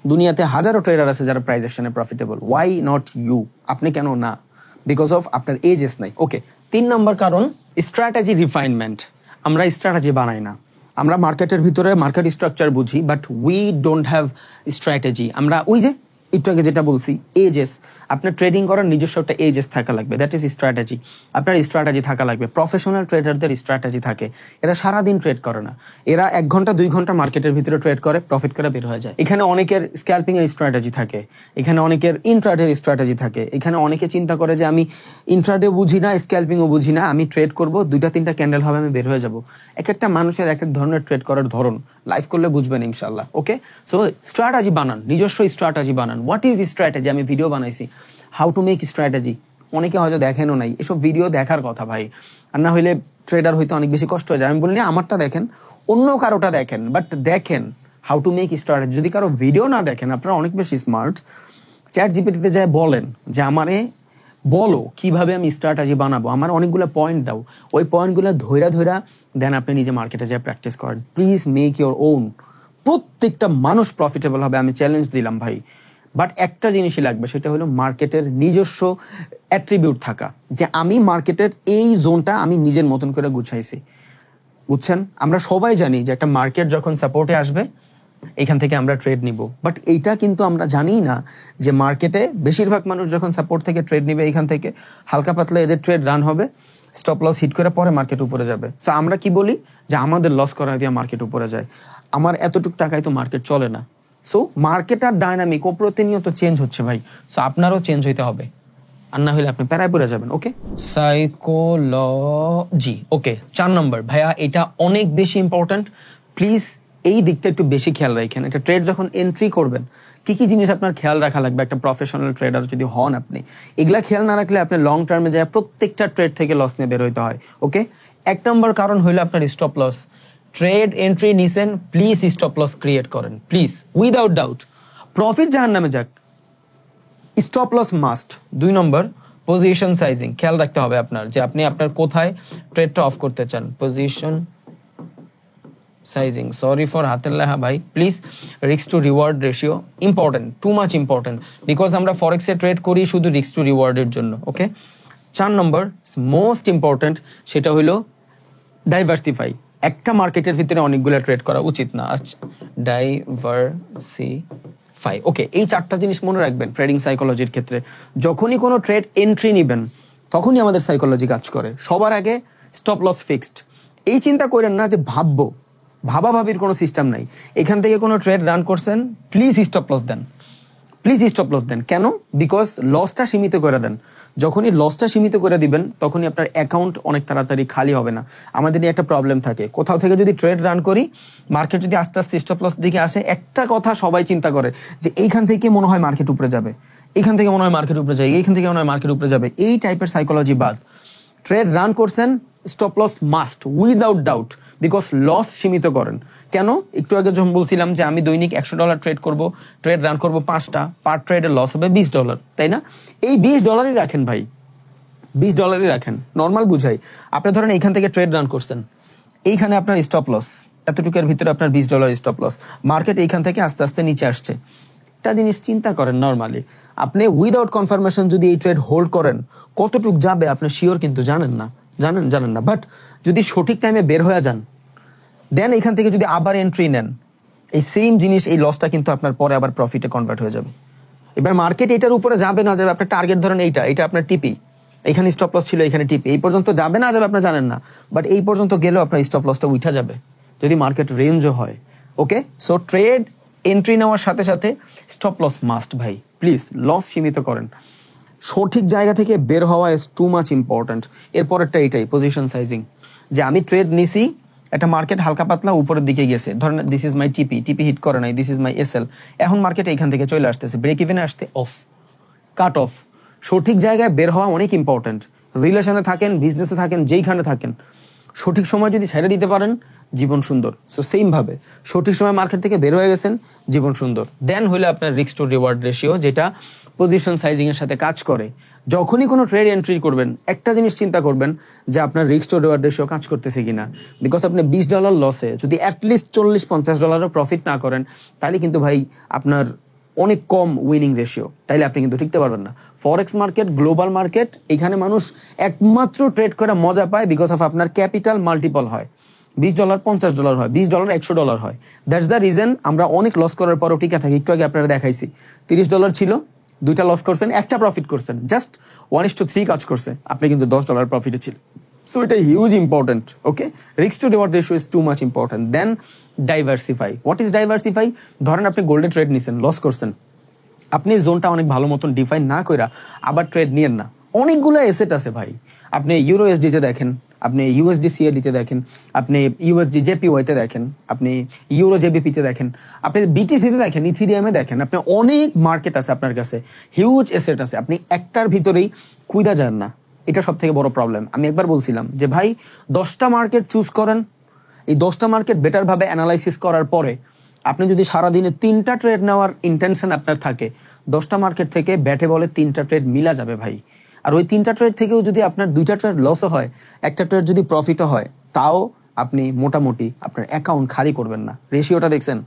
দুনিয়াতে হাজারো ট্রেডার আছে যারা প্রাইস অ্যাকশনে প্রফিটেবল, ওয়াই নট ইউ? আপনি কেন না? বিকজ অফ আপনার এজেস নাই। ওকে, 3 নম্বর কারণ স্ট্র্যাটেজি রিফাইনমেন্ট। আমরা স্ট্র্যাটেজি বানাই না। আমরা মার্কেটের ভিতরে মার্কেট স্ট্রাকচার বুঝি, but we don't have strategy. আমরা ওই যে একটু আগে যেটা বলছি, এজেস, আপনার ট্রেডিং করার নিজস্ব একটা এজেস থাকা লাগবে, দ্যাট ইজ স্ট্র্যাটেজি। আপনার স্ট্র্যাটেজি থাকা লাগবে। প্রফেশনাল ট্রেডারদের স্ট্র্যাটেজি থাকে, এরা সারাদিন ট্রেড করে না, এরা 1 ঘন্টা 2 ঘন্টা মার্কেটের ভিতরে ট্রেড করে, প্রফিট করে বের হয়ে যায়। এখানে অনেকের স্ক্যাল্পিং এর স্ট্র্যাটেজি থাকে, এখানে অনেকের ইন্ট্রাডের স্ট্র্যাটেজি থাকে, এখানে অনেকে চিন্তা করে যে আমি ইন্ট্রাডে বুঝি না, স্ক্যাল্পিংও বুঝি না, আমি ট্রেড করবো, 2-3টা ক্যান্ডেল হবে, আমি বের হয়ে যাবো। এক একটা মানুষের এক এক ধরনের ট্রেড করার ধরন, লাইভ করলে বুঝবেন ইনশাল্লাহ। ওকে, সো স্ট্র্যাটেজি বানান, নিজস্ব স্ট্র্যাটেজি বানান। What is strategy? আমি ভিডিও বানাইছি হাউ টু মেক স্ট্র্যাটেজি, অনেকে হয়তো দেখেনও নাই। এসব ভিডিও দেখার কথা ভাই, আর না হইলে ট্রেডার হইতে অনেক বেশি কষ্ট হয়ে যায়। আমি বললি আমারটা দেখেন, অন্য কারোটা দেখেন, বাট দেখেন হাউ টু মেক স্ট্র্যাটেজি। যদি কারো ভিডিও না দেখেন, আপনারা অনেক বেশি স্মার্ট, চ্যাট জিপিটিতে যায় বলেন যে আমারে বলো কিভাবে আমি স্ট্র্যাটেজি বানাবো, আমার অনেকগুলো পয়েন্ট দাও, ওই পয়েন্টগুলো ধৈরা দেন আপনি নিজে মার্কেটে যায় প্র্যাকটিস করেন। Please make your on. প্রত্যেকটা মানুষ প্রফিটেবল হবে, আমি চ্যালেঞ্জ দিলাম ভাই। বাট একটা জিনিসই লাগবে, সেটা হলো মার্কেটের নিজস্ব অ্যাট্রিবিউট থাকা, যে আমি মার্কেটের এই জোনটা আমি নিজের মতন করে গুছাইছি। বুঝছেন? আমরা সবাই জানি যে একটা মার্কেট যখন সাপোর্টে আসবে, এখান থেকে আমরা ট্রেড নিব, বাট এইটা কিন্তু আমরা জানি না যে মার্কেটে বেশিরভাগ মানুষ যখন সাপোর্ট থেকে ট্রেড নিবে, এখান থেকে হালকা পাতলা এদের ট্রেড রান হবে, স্টপ লস হিট করে পরে মার্কেট উপরে যাবে। সো আমরা কি বলি যে আমাদের লস করা দিয়ে মার্কেট উপরে যায়, আমার এতটুকু টাকায় তো মার্কেট চলে না। সো মার্কেট আর ডায়নামিক ও প্রতিনিয়ত চেঞ্জ হচ্ছে ভাই, সো আপনারও চেঞ্জ হইতে হবে, আর না হলে আপনি প্যারায় পড়ে যাবেন। ওকে, সাইকোলজি। ওকে, 4 নম্বর ভাইয়া, এটা অনেক বেশি ইম্পর্ট্যান্ট, প্লিজ এই দিকটা একটু বেশি খেয়াল রাখেন। একটা ট্রেড যখন এন্ট্রি করবেন, কি কি জিনিস আপনার খেয়াল রাখা লাগবে একটা প্রফেশনাল ট্রেডার যদি হন আপনি, এগুলা খেয়াল না রাখলে আপনি লং টার্মে যায় প্রত্যেকটা ট্রেড থেকে লস নিয়ে বের হইতে হয়। ওকে, 1 নম্বর কারণ হইলো আপনার স্টপ লস। ট্রেড এন্ট্রি নিছেন, প্লিজ স্টপ লস ক্রিয়েট করেন, প্লিজ, উইদাউট ডাউট। প্রফিট জাহান্নামে যাক, স্টপ লস মাস্ট। 2 নম্বর পজিশন সাইজিং, খেয়াল রাখতে হবে আপনার যে আপনি আপনার কোথায় ট্রেডটা অফ করতে চান। পজিশন সাইজিং, সরি ফর হাতের লেখা ভাই, please. Risk to reward ratio important, two much important, because আমরা ফরেক্সে ট্রেড করি শুধু রিস্ক টু রিওয়ার্ডের জন্য। ওকে, 4 নম্বর মোস্ট ইম্পর্টেন্ট, সেটা হলো ডাইভার্সিফাই। একটা মার্কেটের ভিতরে অনেকগুলো ট্রেড করা উচিত না। আচ্ছা, ডাইভার্সিফাই ফাই। ওকে, এই 4টা জিনিস মনে রাখবেন ট্রেডিং সাইকোলজির ক্ষেত্রে। যখনই কোনো ট্রেড এন্ট্রি নেবেন তখনই আমাদের সাইকোলজি কাজ করে। সবার আগে স্টপ লস ফিক্সড। এই চিন্তা করেন না যে ভাবাভাবির কোনো সিস্টেম নাই। এখান থেকে কোনো ট্রেড রান করছেন, প্লিজ স্টপ লস দেন, প্লিজ স্টপ লস দেন। কেন? বিকজ লসটা সীমিত করে দেন। যখনই লসটা সীমিত করে দিবেন তখনই আপনার অ্যাকাউন্ট অনেক তাড়াতাড়ি খালি হবে না। আমাদের একটা প্রবলেম থাকে, কোথাও থেকে যদি ট্রেড রান করি, মার্কেট যদি আস্তে আস্তে স্টপ লস দিকে আসে, একটা কথা সবাই চিন্তা করে যে এইখান থেকে মনে হয় মার্কেট উপরে যাবে, এইখান থেকে মনে হয় মার্কেট উপরে যাবে, এইখান থেকে মনে হয় মার্কেট উপরে যাবে। এই টাইপের সাইকোলজি বাদ। ট্রেড রান করছেন, stop loss must without doubt, because loss সীমিত করেন। কেন? একটু আগে যখন বলছিলাম যে আমি দৈনিক $100 ট্রেড করব, ট্রেড রান করব 5টা, পার ট্রেডের লস হবে $20, তাই না? এই $20 রাখেন ভাই, $20 রাখেন। নর্মাল বুঝাই, আপনি ধরেন এইখান থেকে ট্রেড রান করছেন, এইখানে আপনার স্টপ লস, এতটুকুর ভিতরে আপনার $20 স্টপ লস, মার্কেট এইখান থেকে আস্তে আস্তে নিচে আসছে। একটা জিনিস চিন্তা করেন, নর্মালি আপনি উইদাউট কনফার্মেশন যদি এই ট্রেড হোল্ড করেন, কতটুকু যাবে আপনি শিওর কিন্তু জানেন না। বাট যদি সঠিক টাইমে বের হয়ে যান, দেন এখান থেকে যদি আবার এন্ট্রি নেন, এই সেম জিনিস, এই লসটা কিন্তু আপনার পরে আবার প্রফিটে কনভার্ট হয়ে যাবে। এবার মার্কেট এটার উপরে যাবে না যাবে, আপনার টার্গেট ধরেন এটা আপনার টিপি, এখানে স্টপ লস ছিল, এখানে টিপি, এই পর্যন্ত যাবে না যাবে আপনি জানেন না, বাট এই পর্যন্ত গেলেও আপনার স্টপ লসটা উঠা যাবে যদি মার্কেট রেঞ্জও হয়। ওকে, সো ট্রেড এন্ট্রি নেওয়ার সাথে সাথে স্টপ লস মাস্ট ভাই, প্লিজ লস সীমিত করেন। সঠিক জায়গা থেকে বের হওয়া ইজ টু মাচ ইম্পর্ট্যান্ট। এরপরেরটা এইটাই, পজিশন সাইজিং। যে আমি ট্রেড নিছি, একটা মার্কেট হালকা পাতলা উপরের দিকে গেছে, ধরেন দিস ইজ মাই টিপি হিট করে নাই, দিস ইজ মাই এসএল, এখন মার্কেট এইখান থেকে চলে আসতেছে, ব্রেক ইভেনে আসতে অফ, কাট অফ। সঠিক জায়গায় বের হওয়া অনেক ইম্পর্ট্যান্ট। রিলেশনে থাকেন, বিজনেসে থাকেন, যেইখানে থাকেন, সঠিক সময় যদি ছেড়ে দিতে পারেন, জীবন সুন্দর। সো সেম ভাবে সঠিক সময় মার্কেট থেকে বের হয়ে গেছেন, জীবন সুন্দর। দেন হইলে আপনার রিস্ক টু রিওয়ার্ড রেশিও, যেটা পজিশন সাইজিং এর সাথে কাজ করে। যখনই কোনো ট্রেড এন্ট্রি করবেন, একটা জিনিস চিন্তা করবেন যে আপনার রিস্ক টু রিওয়ার্ড রেশিও কাজ করতেছে কিনা। বিকজ আপনি $20 লসে যদি অ্যাটলিস্ট $40-50 প্রফিট না করেন, তাহলে কিন্তু ভাই আপনার অনেক কম উইনিং রেশিও, তাইলে আপনি কিন্তু টিকতে পারবেন না। ফরেক্স মার্কেট, গ্লোবাল মার্কেট, এখানে মানুষ একমাত্র ট্রেড করে মজা পায় বিকজ অফ আপনার ক্যাপিটাল মাল্টিপল হয়। $20 $50 হয়, $20 $100 হয়। দ্যাটস দ্য রিজন আমরা অনেক লস করার পরও টিকে থাকি। একটু আগে আপনারা দেখাইছি, $30 ছিল, 2টা লস করছেন, একটা প্রফিট করছেন, জাস্ট 1:3 কাজ করছে, আপনি কিন্তু $10 প্রফিটে ছিল। সো এটা huge important. Okay, risk to reward ratio is too much important. Then diversify. What is diversify? ধরেন আপনি গোল্ডে ট্রেড নিছেন, লস করছেন, আপনি জোনটা অনেক ভালো মতন ডিফাইন না কইরা আবার ট্রেড নিয়েন না। অনেকগুলো এসেট আছে ভাই, আপনি ইউরোএসডিতে দেখেন, আপনি ইউএসডি সিএডিতে দেখেন, আপনি ইউএসডি জেপিওয়াইতে দেখেন, আপনি ইউরো জেবিপিতে দেখেন, আপনি বিটিসিতে দেখেন, ইথিরিয়ামে দেখেন, আপনি অনেক মার্কেট আছে আপনার কাছে, হিউজ এসেট আছে, আপনি একটার ভিতরেই কুইদা যান না। এটা সব থেকে বড় প্রবলেম। আমি একবার বলছিলাম যে ভাই 10টা মার্কেট চুজ করেন, এই 10টা মার্কেট বেটারভাবে অ্যানালাইসিস করার পরে আপনি যদি সারাদিনে 3টা ট্রেড নেওয়ার ইন্টেনশন আপনার থাকে, 10টা মার্কেট থেকে ব্যাটে বলে 3টা ট্রেড মিলা যাবে ভাই। আর ওই 3টা ট্রেড থেকেও যদি আপনার 2টা ট্রেড লসও হয়, একটা ট্রেড যদি প্রফিটও হয়, তাও আপনি মোটামুটি আপনার অ্যাকাউন্ট খালি করবেন না। রেশিওটা দেখছেন,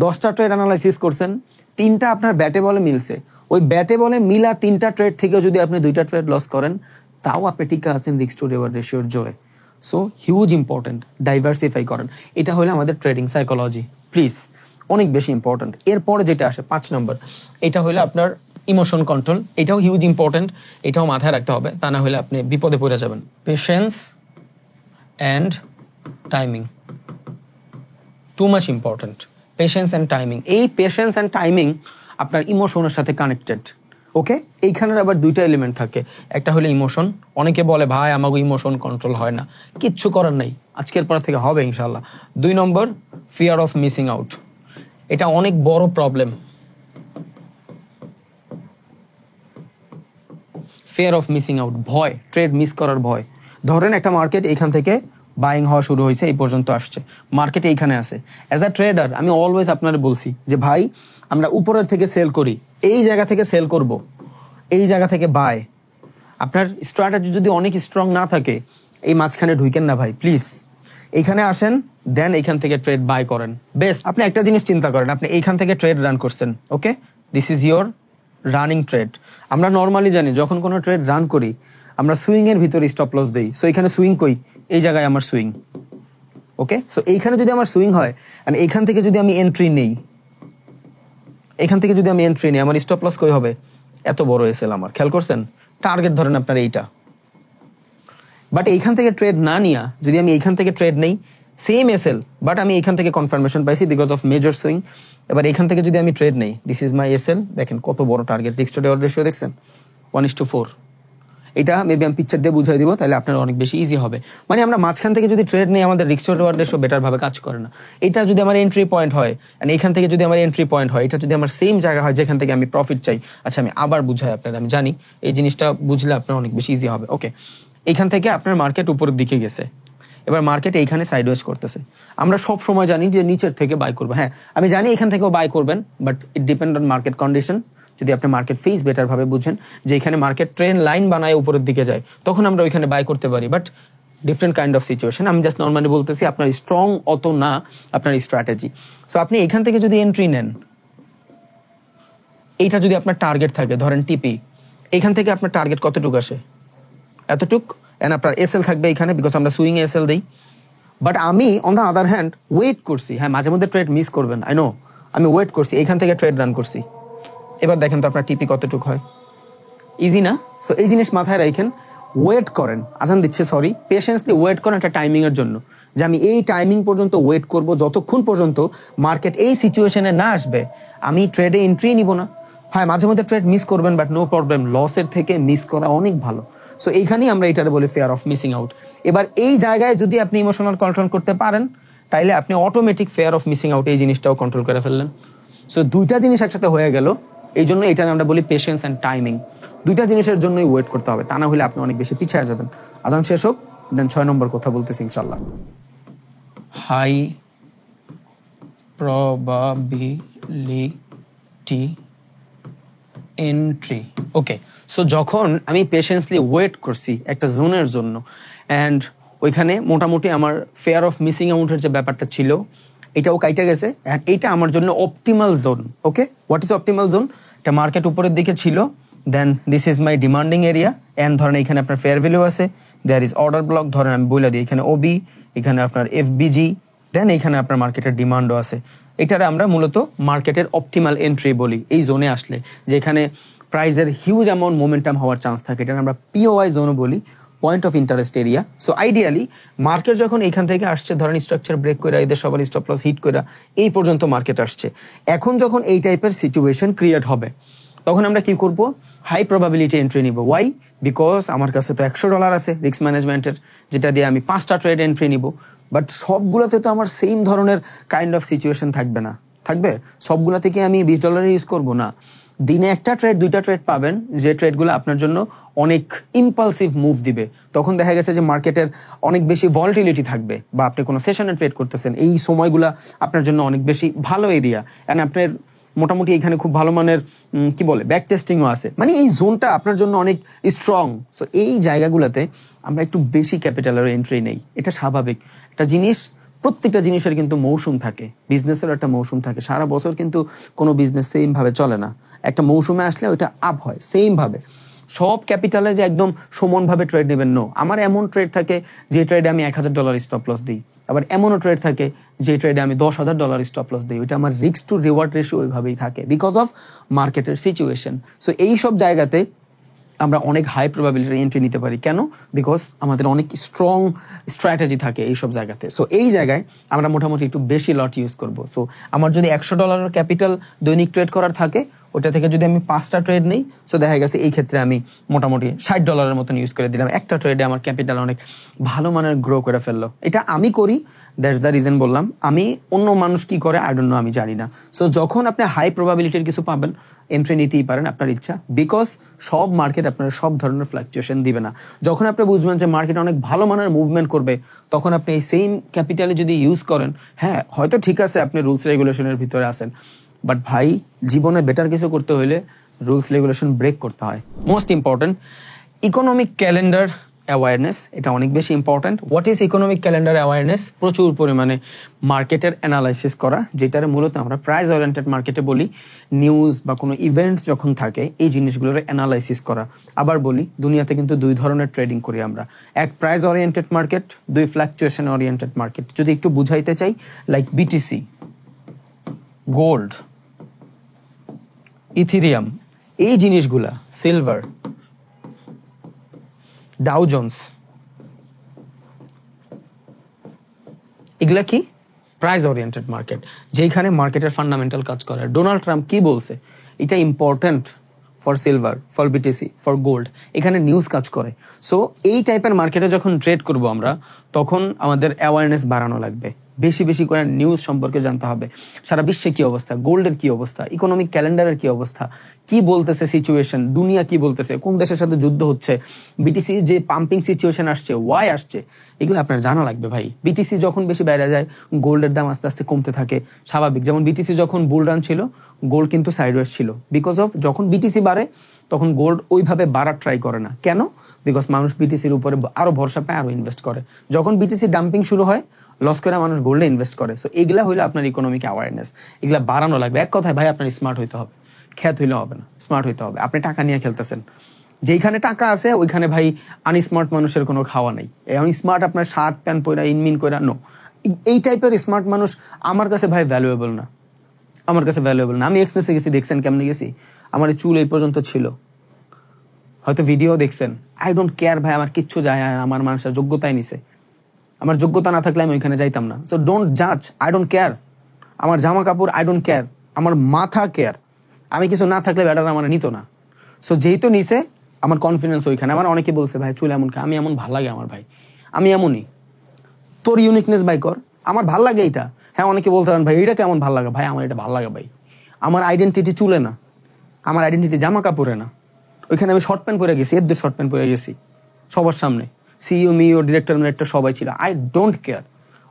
10টা ট্রেড অ্যানালাইসিস করছেন, 3টা আপনার ব্যাটে বলে মিলছে, ওই ব্যাটে বলে মিলা 3টা ট্রেড থেকেও যদি আপনি 2টা ট্রেড লস করেন, তাও আপনি টিকে আছেন রিস্ক টু রিওয়ার্ড রেশিওর জোরে। সো হিউজ ইম্পর্টেন্ট, ডাইভার্সিফাই করেন। এটা হলো আমাদের ট্রেডিং সাইকোলজি, প্লিজ, অনেক বেশি ইম্পর্টেন্ট। এরপরে যেটা আসে 5 নম্বর, এটা হলো আপনার ইমোশন কন্ট্রোল। এটাও হিউজ ইম্পর্টেন্ট, এটাও মাথায় রাখতে হবে, তা না হলে আপনি বিপদে পড়ে যাবেন। Patience and timing, two much important. Patience and timing, এই পেশেন্স অ্যান্ড টাইমিং আপনার ইমোশনের সাথে কানেক্টেড। ওকে, এইখানের আবার 2টা এলিমেন্ট থাকে, একটা হলো ইমোশন। অনেকে বলে ভাই আমাকে ইমোশন কন্ট্রোল হয় না, কিচ্ছু করার নাই, আজকের পর থেকে হবে ইনশাল্লাহ। 2 নম্বর, ফিয়ার অফ মিসিং আউট। এটা অনেক বড় problem, fear of missing out, ভয়, ট্রেড মিস করার ভয়। ধরেন একটা মার্কেট এখান থেকে বাইং হওয়া শুরু হয়েছে, এই পর্যন্ত আসছে, মার্কেট এইখানে আছে। অ্যাজ আ ট্রেডার আমি অলওয়েজ আপনারা বলছি যে ভাই আমরা উপরের থেকে সেল করি, এই জায়গা থেকে সেল করব, এই জায়গা থেকে বাই। আপনার স্ট্র্যাটেজি যদি অনেক স্ট্রং না থাকে, এই মাঝখানে ঢুকেন না ভাই, প্লিজ। এইখানে আসেন, দেন এইখান থেকে ট্রেড বাই করেন, বেস্ট। আপনি একটা জিনিস চিন্তা করেন, আপনি এইখান থেকে ট্রেড রান করছেন, okay, this is your running trade. আমরা নর্মালি জানি যখন কোনো ট্রেড রান করি আমরা সুইং এর ভিতরে স্টপ লস দেই। সো এখানে সুইং কই, এই জায়গায় আমার সুইং। ওকে, সো এইখানে যদি আমার সুইং হয় আর এইখান থেকে যদি আমি এন্ট্রি নেই, এখান থেকে যদি আমি এন্ট্রি নিই, আমার স্টপ লস কই হবে? এত বড় এসএল আমার, খেয়াল করছেন? টার্গেট ধরেন আপনার এইটা, বাট এইখান থেকে ট্রেড না নিয়া যদি আমি এইখান থেকে ট্রেড নেই, সেম এসএল, বাট আমি এইখান থেকে কনফার্মেশন পাইছি বিকজ অফ মেজর সুইং। এবার এখান থেকে যদি আমি ট্রেড নেই, দিস ইজ মাই এসএল, দেখেন কত বড় target, risk to reward ratio দেখছেন 1:4। এটা মেবি আমি পিকচার দিয়ে বুঝাই দিব, তাহলে আপনার অনেক বেশি ইজি হবে। মানে আমরা মাঝখান থেকে যদি ট্রেড নেই, আমাদের risk to reward ratio better ভাবে কাজ করে না। এটা যদি আমার এন্ট্রি পয়েন্ট হয়, এখান থেকে যদি আমার এন্ট্রি পয়েন্ট হয়, এটা যদি আমার সেম জায়গা হয় যেখান থেকে আমি প্রফিট চাই। আচ্ছা আমি আবার বুঝাই আপনার, আমি জানি এই জিনিসটা বুঝলে আপনার অনেক বেশি ইজি হবে। ওকে, এখান থেকে আপনার মার্কেট উপরের দিকে গেছে, এবার মার্কেট এইখানে সাইডওয়েজ করতেছে। আমরা সব সময় জানি যে নিচের থেকে বাই করবো, হ্যাঁ আমি জানি এখান থেকেও বাই করবেন, but it depend on market condition. যদি আপনি মার্কেট ফেস বেটার ভাবে বুঝেন যে এখানে মার্কেট ট্রেন লাইন বানায় উপরের দিকে যায়, তখন আমরা ওইখানে বাই করতে পারি, but different kind of situation. আমি জাস্ট নর্মালি বলতেছি, আপনার স্ট্রং অত না আপনার স্ট্র্যাটেজি। সো আপনি এখান থেকে যদি এন্ট্রি নেন, এইটা যদি আপনার টার্গেট থাকে, ধরেন টিপি, এখান থেকে আপনার টার্গেট কতটুকু আসে? এতটুক। এন্ড আপনার এসএল থাকবে এখানে, বিকজ আমরা সুইং এসএল দিই। বাট আমি on the other hand wait করছি, হ্যাঁ মাঝে মধ্যে ট্রেড মিস করবেন, আই নো, আমি ওয়েট করছি, এখান থেকে ট্রেড রান করছি। এবার দেখেন তো আপনার টিপি কতটুকু হয়, ইজি না? সো এই জিনিস মাথায় রাখেন, ওয়েট করেন, আজান দিচ্ছে সরি, পেশেন্সলি ওয়েট করেন একটা টাইমিংয়ের জন্য, যে আমি এই টাইমিং পর্যন্ত ওয়েট করব যতক্ষণ পর্যন্ত মার্কেট এই সিচুয়েশনে না আসবে, আমি ট্রেডে এন্ট্রি নিব না। হ্যাঁ মাঝে মধ্যে ট্রেড মিস করবেন, বাট নো প্রবলেম, লসের থেকে মিস করা অনেক ভালো। সো এইখানেই আমরা এটারে বলি ফেয়ার অফ মিসিং আউট। এবার এই জায়গায় যদি আপনি ইমোশনাল কন্ট্রোল করতে পারেন, তাইলে আপনি automatic fair of missing out এই জিনিসটাও কন্ট্রোল করে ফেললেন। সো দুইটা জিনিস একসাথে হয়ে গেল, এই জন্য এটা আমরা বলি পেশেন্স অ্যান্ড টাইমিং। দুইটা জিনিসের জন্যই ওয়েট করতে হবে, তা না হলে আপনি অনেক বেশি পিছিয়ে যাবেন। আজান শেষ হোক, দেন 6 নম্বর কথা বলতেছি ইনশাল্লাহ। High probability entry. Okay, so যখন আমি পেশেন্সলি ওয়েট করছি একটা জোনের জন্য, অ্যান্ড ওইখানে মোটামুটি আমার ফেয়ার অফ মিসিং আউটের যে ব্যাপারটা ছিল এটাও কাইটা গেছে, অ্যান্ড এইটা আমার জন্য optimal zone. Okay, what is optimal zone? এটা মার্কেট উপরের দিকে ছিল, then this is my demanding area, and ধরেন এখানে আপনার ফেয়ার ভ্যালু আছে, দেয়ার ইজ অর্ডার ব্লক, ধরেন আমি বলে দিই এখানে ওবি, এখানে আপনার এফবিজি, দেন এইখানে আপনার মার্কেটের ডিমান্ডও আছে। এটারে আমরা মূলত মার্কেটের অপটিমাল এন্ট্রি বলি এই জোনে আসলে, যেখানে প্রাইজের হিউজ অ্যামাউন্ট মোমেন্টাম হওয়ার চান্স থাকে, এটা আমরা পিওআই জোনও বলি, point of interest area. So ideally market যখন এইখান থেকে আসছে, ধরেন স্ট্রাকচার ব্রেক করে এদের সবার স্টপ লস হিট করে এই পর্যন্ত মার্কেট আসছে, এখন যখন এই টাইপের সিচুয়েশন ক্রিয়েট হবে, তখন আমরা কি করব? হাই প্রবাবিলিটি এন্ট্রি নিব। ওয়াই? বিকজ আমার কাছে তো $100 আছে রিস্ক ম্যানেজমেন্টের, যেটা দিয়ে আমি 5টা ট্রেড এন্ট্রি নিব। বাট সবগুলোতে তো আমার সেম ধরনের কাইন্ড অফ সিচুয়েশন থাকবে না, থাকবে সবগুলোতে কি আমি $20 ইউজ করব না? দিনে একটা ট্রেড, 2টা ট্রেড পাবেন যে ট্রেডগুলো আপনার জন্য অনেক ইম্পালসিভ মুভ দিবে। তখন দেখা গেছে যে মার্কেটের অনেক বেশি ভলাটিলিটি থাকবে, বা আপনি কোনো সেশনে ট্রেড করতেছেন, এই সময়গুলো আপনার জন্য অনেক বেশি ভালো এরিয়া, অ্যান্ড আপনার মোটামুটি এখানে খুব ভালো মানের কি বলে ব্যাক টেস্টিংও আছে, মানে এই জোনটা আপনার জন্য অনেক স্ট্রং। সো এই জায়গাগুলোতে আমরা একটু বেশি ক্যাপিটালের এন্ট্রি নেই, এটা স্বাভাবিক একটা জিনিস। প্রত্যেকটা জিনিসের কিন্তু মৌসুম থাকে, বিজনেসেরও একটা মৌসুম থাকে, সারা বছর কিন্তু কোনো বিজনেস সেমভাবে চলে না, একটা মৌসুমে আসলে ওইটা আপ হয় সেমভাবে। সব ক্যাপিটালে যে একদম সমানভাবে ট্রেড নেবেন নো, আমার এমন ট্রেড থাকে যে ট্রেডে আমি $1000 স্টপ লস দিই, আবার এমনও ট্রেড থাকে যে ট্রেডে আমি $10,000 স্টপ লস দিই, ওইটা আমার রিস্ক টু রিওয়ার্ড রেশিও ওইভাবেই থাকে বিকজ অফ মার্কেটের সিচুয়েশন। সো এই সব জায়গাতে আমরা অনেক হাই প্রবাবিলিটির এন্ট্রি নিতে পারি। কেন? বিকজ আমাদের অনেক স্ট্রং স্ট্র্যাটেজি থাকে এইসব জায়গাতে। সো এই জায়গায় আমরা মোটামুটি একটু বেশি লট ইউজ করব। সো আমার যদি $100 ক্যাপিটাল দৈনিক ট্রেড করার থাকে, ওটা থেকে যদি আমি 5টা ট্রেড নিই, সো দেখা গেছে এই ক্ষেত্রে আমি মোটামুটি $60 মতন ইউজ করে দিলাম। একটা ট্রেডে আমার ক্যাপিটাল অনেক ভালো মানের গ্রো করে ফেললো। এটা আমি করি, দ্যাটস দ্য রিজন বললাম। আমি অন্য মানুষ কি করে আই ডোন্ট নো, আমি জানি না। সো যখন আপনি হাই প্রবাবিলিটির কিছু পাবেন, এন্ট্রি নিতেই পারেন আপনার ইচ্ছা, বিকজ সব মার্কেট আপনার সব ধরনের ফ্লাকচুয়েশন দিবে না। যখন আপনি বুঝবেন যে মার্কেট অনেক ভালো মানের মুভমেন্ট করবে, তখন আপনি এই সেম ক্যাপিটালে যদি ইউজ করেন, হ্যাঁ হয়তো ঠিক আছে আপনি রুলস রেগুলেশনের ভিতরে আছেন, বাট ভাই জীবনে বেটার কিছু করতে হলে রুলস রেগুলেশন ব্রেক করতে হয়। Most important economic calendar awareness, এটা অনেক বেশি important. What is economic calendar awareness? প্রচুর পরিমাণে মার্কেটের অ্যানালাইসিস করা, যেটার মূলত আমরা প্রাইস ওরিয়েন্টেড মার্কেটে বলি। নিউজ বা কোনো ইভেন্ট যখন থাকে এই জিনিসগুলোর অ্যানালাইসিস করা। আবার বলি, দুনিয়াতে কিন্তু 2 ধরনের ট্রেডিং করি আমরা, এক price oriented market, 2 fluctuation oriented market. যদি একটু বুঝাইতে চাই, লাইক বিটিসি, গোল্ড, ইথিরিয়াম, এই জিনিসগুলা, সিলভার, ডাউ জোন্স, এগুলা কি প্রাইস ওরিয়েন্টেড মার্কেট, যেখানে মার্কেটের ফান্ডামেন্টাল কাজ করে। ডোনাল্ড ট্রাম্প কি বলছে, এটা important for silver, for BTC, for gold, এখানে নিউজ কাজ করে। সো এই টাইপের মার্কেটে যখন ট্রেড করব আমরা, তখন আমাদের অ্যাওয়ারনেস বাড়ানো লাগবে, বেশি বেশি করে নিউজ সম্পর্কে জানতে হবে, সারা বিশ্বে কি অবস্থা, গোল্ডের কি অবস্থা, ইকোনমিক ক্যালেন্ডারের কি অবস্থা, কি বলতেছে সিচুয়েশন, দুনিয়া কি বলতেছে, কোন দেশের সাথে যুদ্ধ হচ্ছে, বিটিসি যে পাম্পিং সিচুয়েশন আসছে, ওয়াই আসছে, এগুলো আপনার জানা লাগবে ভাই। বিটিসি যখন বেশি বেড়ে যায়, গোল্ডের দাম আস্তে আস্তে কমতে থাকে, স্বাভাবিক। যেমন বিটিসি যখন বুল রান ছিল, গোল্ড কিন্তু সাইডওয়েজ ছিল, বিকজ অফ যখন বিটিসি বাড়ে তখন গোল্ড ওইভাবে বাড়ার ট্রাই করে না। কেন? বিকজ মানুষ বিটিসির উপরে আরো ভরসা পায়, আরো ইনভেস্ট করে। যখন বিটিসি ডাম্পিং শুরু হয়, লস করে মানুষ গোল্ডে ইনভেস্ট করে। সো এগুলা হইলো আপনার ইকোনমিক অ্যাওয়ারনেস, এগুলা বাড়ানো লাগবে। এক কথায় ভাই, আপনার স্মার্ট হইতে হবে, খ্যাত হইলে হবে না, স্মার্ট হইতে হবে। আপনি টাকা নিয়ে খেলতেছেন, যেইখানে টাকা আছে ওইখানে ভাই আনস্মার্ট মানুষের কোনো খাওয়া নাই। এখন স্মার্ট আপনার শার্ট প্যান্ট পরা, ইনমিন করা, নো। এই টাইপের স্মার্ট মানুষ আমার কাছে ভাই ভ্যালুয়েবল না, আমার কাছে ভ্যালুয়েবল না। আমি এক্সপ্রেসে গেছি, দেখছেন কেমনে গেছি, আমার চুল এই পর্যন্ত ছিল, হয়তো ভিডিও দেখছেন। আই ডোন্ট কেয়ার ভাই, আমার কিচ্ছু যায় না, আমার মানুষের যোগ্যতাই নিছে, আমার যোগ্যতা না থাকলে আমি ওইখানে যাইতাম না। সো ডোন্ট জাজ, আই ডোন্ট কেয়ার। আমার জামা কাপড় আই ডোন্ট কেয়ার, আমার মাথা কেয়ার। আমি কিছু না থাকলে ব্যাটার আমার নিত না। সো যেহেতু নিছে, আমার কনফিডেন্স ওইখানে। আমার অনেকে বলছে ভাই চুল এমন, আমি এমন ভাল লাগে আমার ভাই, আমি এমনই, তোর ইউনিকনেস বাই কর, আমার ভাল লাগে এইটা। হ্যাঁ, অনেকে বলতে পারেন ভাই এইটা কেমন ভাল লাগে, ভাই আমার এটা ভাল লাগে ভাই। আমার আইডেন্টিটি চুলে না, আমার আইডেন্টিটি জামা কাপড়ে না। ওইখানে আমি শর্ট প্যান্ট পরে গেছি, এদের শর্ট প্যান্ট পরে গেছি সবার সামনে, সিইও মিও ডিরেক্টর সবাই ছিল, আই ডোন্ট কেয়ার।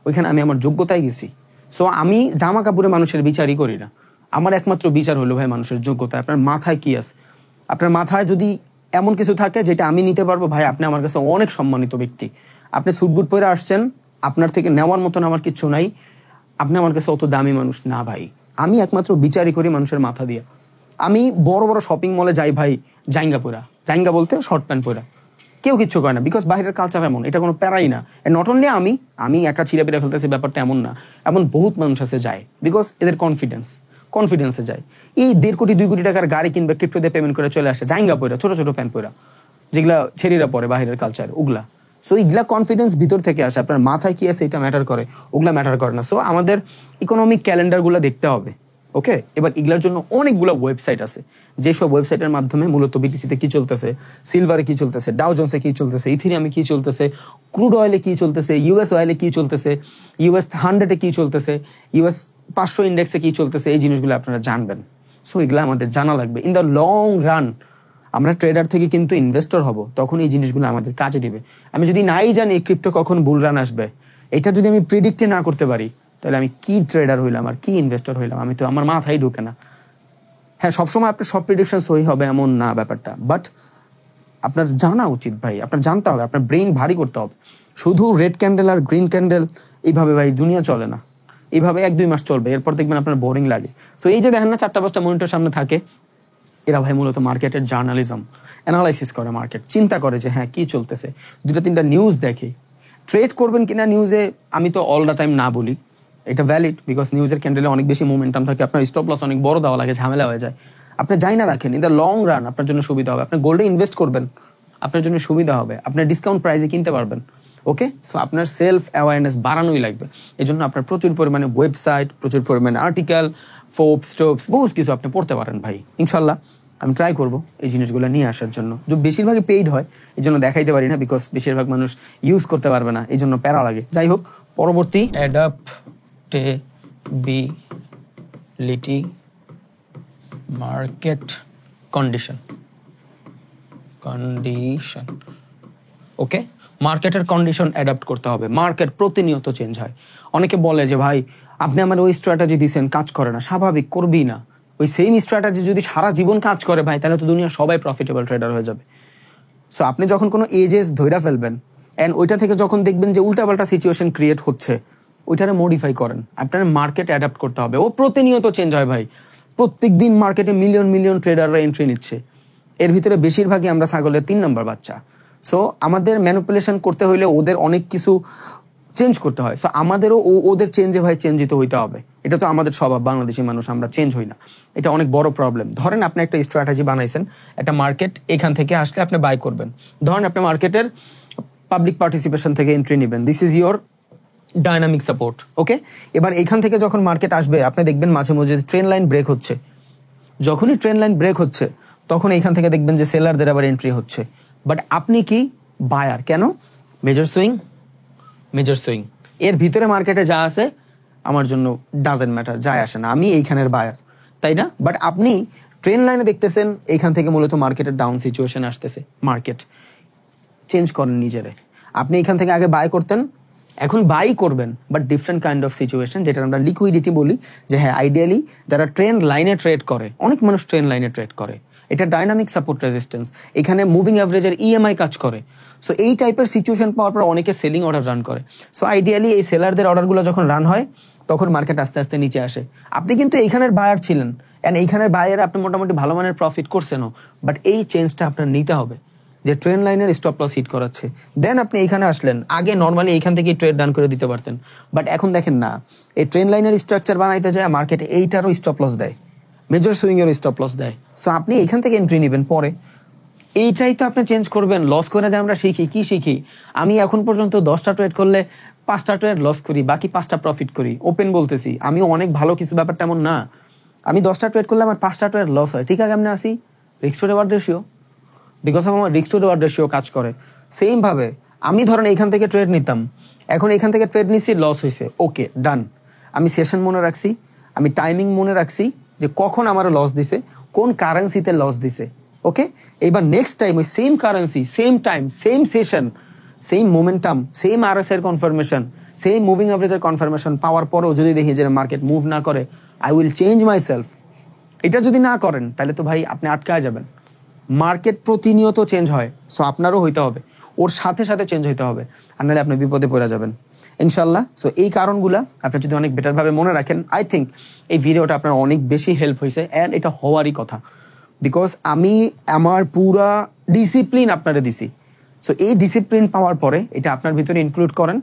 ওইখানে আমি আমার যোগ্যতায় গেছি। সো আমি জামা কাপড়ে মানুষের বিচারই করি না, আমার একমাত্র বিচার হলো ভাই মানুষের যোগ্যতা। আপনার মাথায় কি আছে, আপনার মাথায় যদি এমন কিছু থাকে যেটা আমি নিতে পারবো, ভাই আপনি আমার কাছে অনেক সম্মানিত ব্যক্তি। আপনি স্যুটবুট পরে আসছেন, আপনার থেকে নেওয়ার মতন আমার কিচ্ছু নাই, আপনি আমার কাছে অত দামি মানুষ না ভাই। আমি একমাত্র বিচারই করি মানুষের মাথা দিয়ে। আমি বড় বড় শপিং মলে যাই ভাই, জাইঙ্গা পরা, জাইঙ্গা বলতে শর্ট প্যান্ট পরা, কেউ কিচ্ছু করে না, বিকজ বাইরের কালচার এমন, এটা কোনো প্যারাই না। নট অনলি আমি একা ছিঁড়ে বেড়ে ফেলতেছি, ব্যাপারটা এমন না, এমন বহুত মানুষ আছে যায়, বিকজ এদের কনফিডেন্সে যায়। এই 1.5 কোটি 2 কোটি টাকার গাড়ি কিনবে, ক্রিপ্টো দিয়ে পেমেন্ট করে চলে আসে, জাইঙ্গা পরা, ছোট ছোট প্যান্ট পরা, যেগুলা ছেড়িরা পরে বাইরের কালচার, ওগুলা। সো এইগুলা কনফিডেন্স ভিতর থেকে আসে, আপনার মাথায় কি আছে এটা ম্যাটার করে, ওগুলা ম্যাটার করে না। সো আমাদের ইকোনমিক ক্যালেন্ডারগুলো দেখতে হবে, ওকে। এবার এগুলোর জন্য অনেকগুলো ওয়েবসাইট আছে, যেসব ওয়েবসাইটের মাধ্যমে মূলত বিটিসিতে কি চলতেছে, সিলভারে কি চলতেছে, ডাউ জোন্সে কি চলতেছে, ইথেরিয়ামে কি চলতেছে, ক্রুড অয়েলে কি চলতেছে, ইউএস অয়েলে কি চলতেছে, US 100-এ কি চলতেছে, US 500 ইন্ডেক্সে কি চলতেছে, এই জিনিসগুলো আপনারা জানবেন। সো এগুলো আমাদের জানা লাগবে। ইন দ্য লং রান আমরা ট্রেডার থেকে কিন্তু ইনভেস্টর হব, তখন এই জিনিসগুলো আমাদের কাজে দিবে। আমি যদি নাই জানি ক্রিপ্টো কখন বুল রান আসবে, এটা যদি আমি প্রিডিক্টে না করতে পারি, তাহলে আমি কি ট্রেডার হইলাম আর কি ইনভেস্টর হইলাম, আমি তো, আমার মাথায় ঢুকে না। হ্যাঁ, সবসময় আপনার সব প্রেডিকশন সহি হবে এমন না ব্যাপারটা, বাট আপনার জানা উচিত ভাই, আপনার জানতে হবে, আপনার ব্রেইন ভারী করতে হবে। শুধু রেড ক্যান্ডেল আর গ্রিন ক্যান্ডেল এইভাবে ভাই দুনিয়া চলে না, এইভাবে 1-2 মাস চলবে, এরপর দেখবেন আপনার বোরিং লাগে। সো এই যে দেখেন না 4-5টা মনিটর সামনে থাকে, এরা ভাই মূলত মার্কেটের জার্নালিজম অ্যানালাইসিস করে, মার্কেট চিন্তা করে যে হ্যাঁ কি চলতেছে, 2-3টা নিউজ দেখে। ট্রেড করবেন কিনা নিউজে আমি তো অল দ্য টাইম না বলি, এটা ভ্যালিড, বিকজ নিউজের ক্যান্ডেলে অনেক বেশি মোমেন্টাম থাকে, আপনার স্টপ লস অনেক বড় দেওয়া লাগে, ঝামেলা হয়ে যায়। আপনি যাই না রাখেন, ইন দ্য লং রান আপনার জন্য সুবিধা হবে। আপনি গোল্ডে ইনভেস্ট করবেন, আপনার জন্য সুবিধা হবে, আপনার ডিসকাউন্ট প্রাইসে কিনতে পারবেন, ওকে। সো আপনার সেলফ অ্যাওয়ারনেস বাড়ানোই লাগবে। এই জন্য আপনার প্রচুর পরিমাণে ওয়েবসাইট, প্রচুর পরিমাণে আর্টিকেল, ফোর্বস, স্টোপস, বহুত কিছু আপনি পড়তে পারেন ভাই। ইনশাল্লাহ আমি ট্রাই করবো এই জিনিসগুলো নিয়ে আসার জন্য। যে বেশিরভাগই পেইড হয়, এই জন্য দেখাইতে পারি না, বিকজ বেশিরভাগ মানুষ ইউজ করতে পারবে না, এই জন্য প্যারা লাগে। যাই হোক, পরবর্তী অ্যাডাপ্টেবিলিটি মার্কেট কন্ডিশন, ওকে। মার্কেটের কন্ডিশন অ্যাডাপ্ট করতে হবে। মার্কেট প্রতিনিয়ত চেঞ্জ হয়। অনেকে বলে যে ভাই আপনি আমার ওই স্ট্র্যাটেজি দিচ্ছেন, কাজ করে না। স্বাভাবিক, করবি না। ওই সেম স্ট্র্যাটেজি যদি সারা জীবন কাজ করে ভাই, তাহলে তো দুনিয়ার সবাই প্রফিটেবল ট্রেডার হয়ে যাবে। সো আপনি যখন কোনো এজেস ধইরা ফেলবেন, অ্যান্ড ওইটা থেকে যখন দেখবেন যে উল্টাপাল্টা সিচুয়েশন ক্রিয়েট হচ্ছে, ওইটারে মডিফাই করেন। আপনার মার্কেট অ্যাডাপ্ট করতে হবে। ও প্রতিনিয়ত চেঞ্জ হয় ভাই। প্রত্যেক দিন মার্কেটে মিলিয়ন মিলিয়ন ট্রেডাররা এন্ট্রি নিচ্ছে, এর ভিতরে বেশিরভাগই আমরা ছাগলের 3 নম্বর বাচ্চা। সো আমাদের ম্যানিপুলেশন করতে হইলে ওদের অনেক কিছু চেঞ্জ করতে হয়। সো আমাদেরও ওদের চেঞ্জে ভাই চেঞ্জিত হইতে হবে। এটা তো আমাদের স্বভাব, বাংলাদেশি মানুষ আমরা চেঞ্জ হই না, এটা অনেক বড় প্রবলেম। ধরেন আপনি একটা স্ট্র্যাটেজি বানাইছেন, একটা মার্কেট এখান থেকে আসলে আপনি বাই করবেন। ধরেন আপনি মার্কেটের পাবলিক পার্টিসিপেশন থেকে এন্ট্রি নেবেন, this is your dynamic support. Okay, এবার এখান থেকে যখন মার্কেট আসবে আপনি দেখবেন মাঝে মাঝে ট্রেন লাইন ব্রেক হচ্ছে। যখনই ট্রেন লাইন ব্রেক হচ্ছে তখন এখান থেকে দেখবেন যে সেলারদের আবার এন্ট্রি হচ্ছে, বাট আপনি কি বায়ার। কেন? মেজর সুইং, মেজর সুইং এর ভিতরে মার্কেটে যা আছে আমার জন্য ডাজেন্ট ম্যাটার, যায় আসে না, আমি এইখানের বায়ার, তাই না? বাট আপনি ট্রেন লাইনে দেখতেছেন এইখান থেকে মূলত মার্কেটের ডাউন সিচুয়েশন আসতেছে, মার্কেট চেঞ্জ করেন নিজেরে। আপনি এখান থেকে আগে বাই করতেন, এখন বাই করবেন but different kind of situation, যেটা আমরা লিকুইডিটি বলি। যে হ্যাঁ, আইডিয়ালি যারা ট্রেন লাইনে ট্রেড করে, অনেক মানুষ ট্রেন লাইনে ট্রেড করে, এটা ডাইনামিক সাপোর্ট রেজিস্ট্যান্স, এখানে মুভিং অ্যাভারেজের ইএমআই কাজ করে। সো এই টাইপের সিচুয়েশন পাওয়ার পর অনেকে সেলিং অর্ডার রান করে। সো আইডিয়ালি এই সেলারদের অর্ডারগুলো যখন রান হয় তখন মার্কেট আস্তে আস্তে নিচে আসে। আপনি কিন্তু এইখানের বায়ার ছিলেন, অ্যান্ড এইখানের বায়ারে আপনি মোটামুটি ভালো মানের প্রফিট করছেনও, বাট এই চেঞ্জটা আপনার নিতে হবে যে ট্রেন লাইনের স্টপ লস হিট করাচ্ছে। দেন আপনি এইখানে আসলেন, আগে নর্মালি এইখান থেকে ট্রেড রান করে দিতে পারতেন, বাট এখন দেখেন না, এই ট্রেন লাইনের স্ট্রাকচার বানাইতে যায় মার্কেটে এইটারও স্টপ লস দেয়, মেজর সুইংয়ের স্টপ লস দেয়। সো আপনি এখান থেকে এন্ট্রি নেবেন পরে, এইটাই তো আপনি চেঞ্জ করবেন। লস করে যে আমরা শিখি, কি শিখি? আমি এখন পর্যন্ত 10টা ট্রেড করলে 5টা ট্রেড লস করি, বাকি 5টা প্রফিট করি। ওপেন বলতেছি, আমি অনেক ভালো কিছু, ব্যাপারটা এমন না। আমি 10টা ট্রেড করলে আমার 5টা ট্রেড লস হয়, ঠিক আছে? আমি আসি risk to reward ratio, because of আমার রিস্ক টু রিওয়ার্ড রেশিও কাজ করে। সেম ভাবে আমি ধরেন এইখান থেকে ট্রেড নিতাম, এখন এখান থেকে ট্রেড নিচ্ছি, লস হয়েছে, ওকে ডান। আমি সেশন মনে রাখছি, আমি টাইমিং মনে রাখছি যে কখন আমার লস দিছে, কোন কারেন্সিতে লস দিছে। ওকে, এবার নেক্সট টাইম ওই same currency, same time, same session, same momentum, same RS এর কনফার্মেশন, সেম মুভিং অ্যাভারেজের কনফার্মেশন পাওয়ার পরেও যদি দেখি যে মার্কেট মুভ না করে, I will change my self. এটা যদি না করেন তাহলে তো ভাই আপনি আটকায় যাবেন। মার্কেট প্রতিনিয়ত চেঞ্জ হয়, সো আপনারও হইতে হবে, ওর সাথে সাথে চেঞ্জ হইতে হবে, আর নাহলে আপনি বিপদে পড়ে যাবেন ইনশাল্লাহ। সো এই কারণগুলা আপনি যদি অনেক বেটারভাবে মনে রাখেন, আই থিঙ্ক এই ভিডিওটা আপনার অনেক বেশি হেল্প হয়েছে, অ্যান্ড এটা হওয়ারই কথা, বিকজ আমি আমার পুরা ডিসিপ্লিন আপনারা দিছি। সো এই ডিসিপ্লিন পাওয়ার পরে এটা আপনার ভিতরে ইনক্লুড করেন,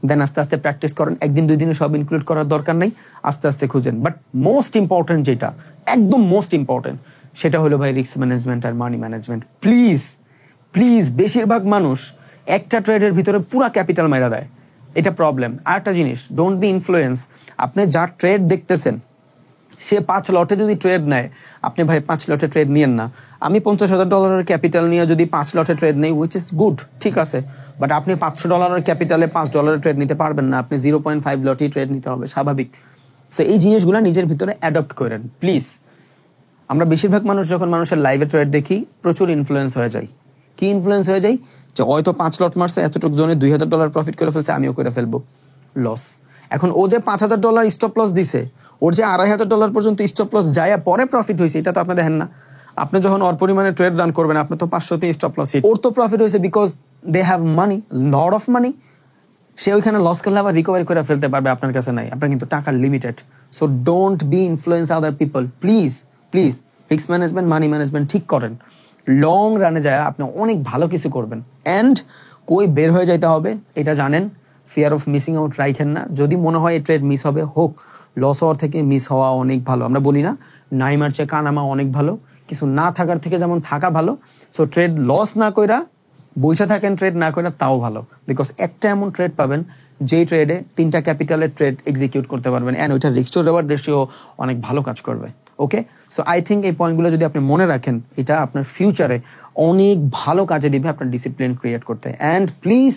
দেন আস্তে আস্তে প্র্যাকটিস করেন। একদিন দুই দিনে সব ইনক্লুড করার দরকার নেই, আস্তে আস্তে খুঁজেন। বাট মোস্ট ইম্পর্টেন্ট যেটা, একদম মোস্ট ইম্পর্টেন্ট, সেটা হলো ভাই রিস্ক ম্যানেজমেন্ট আর মানি ম্যানেজমেন্ট। প্লিজ প্লিজ, বেশিরভাগ মানুষ একটা ট্রেডের ভিতরে পুরা ক্যাপিটাল মাইরা দেয়, এটা প্রবলেম। আর একটা জিনিস, ডোন্ট বি ইনফ্লুয়েন্স। আপনি যা ট্রেড দেখতেছেন, সে 5 লটে যদি ট্রেড নেয়, আপনি ভাই 5 লটে ট্রেড নিয়েন না। আমি $50,000 ক্যাপিটাল নিয়ে যদি 5 লটে ট্রেড নেই, উইচ ইজ গুড, ঠিক আছে, বাট আপনি $500 ক্যাপিটালে $5 ট্রেড নিতে পারবেন না, আপনি 0.5 লটই ট্রেড নিতে হবে, স্বাভাবিক। সো এই জিনিসগুলো নিজের ভিতরে অ্যাডপ্ট করেন প্লিজ। আমরা বেশিরভাগ মানুষ যখন মানুষের লাইভে ট্রেড দেখি, প্রচুর ইনফ্লুয়েন্স হয়ে যায়। কি ইনফ্লুয়েন্স হয়ে যায়? যে হয়তো 5 লট মারছে, এতটুকু জোনে $2,000 প্রফিট করে ফেলছে, আমিও করে ফেলবো, লস। এখন ও যে $5,000 স্টপ লস দিছে, ওর যে $2,500 পর্যন্ত স্টপ লস যায় পরে প্রফিট হয়েছে, এটা তো আপনি দেখেন না। আপনি যখন ওর পরিমাণে ট্রেড রান করবেন, আপনার তো 500তে স্টপ লস, ওর তো প্রফিট হয়েছে because they have money, lot of money. সে ওইখানে লস করলে আবার রিকভারি করে ফেলতে পারবে, আপনার কাছে নাই, আপনার কিন্তু টাকা limited. So don't be influence other people, please please. Risk management, money management ঠিক করেন, লং রানে যায় আপনি অনেক ভালো কিছু করবেন। অ্যান্ড কই বের হয়ে যাইতে হবে এটা জানেন, ফিয়ার অফ মিসিং আউট রাখেন না। যদি মনে হয় এই ট্রেড মিস হবে, হোক, লস হওয়ার থেকে মিস হওয়া অনেক ভালো। আমরা বলি না, নাইমার চেয়ে কানামা অনেক ভালো, কিছু না থাকার থেকে যেমন থাকা ভালো। সো ট্রেড লস না কইরা বইসা থাকেন, ট্রেড না কইরা তাও ভালো, বিকজ একটা এমন ট্রেড পাবেন যেই ট্রেডে 3টা ক্যাপিটালের ট্রেড এক্সিকিউট করতে পারবেন, অ্যান্ড ওইটা রিস্ক টু রিওয়ার্ড রেশিও অনেক ভালো কাজ করবে। ওকে, সো আই থিঙ্ক এই পয়েন্টগুলো যদি আপনি মনে রাখেন, এটা আপনার ফিউচারে অনেক ভালো কাজে দিবে আপনার ডিসিপ্লিন ক্রিয়েট করতে। And please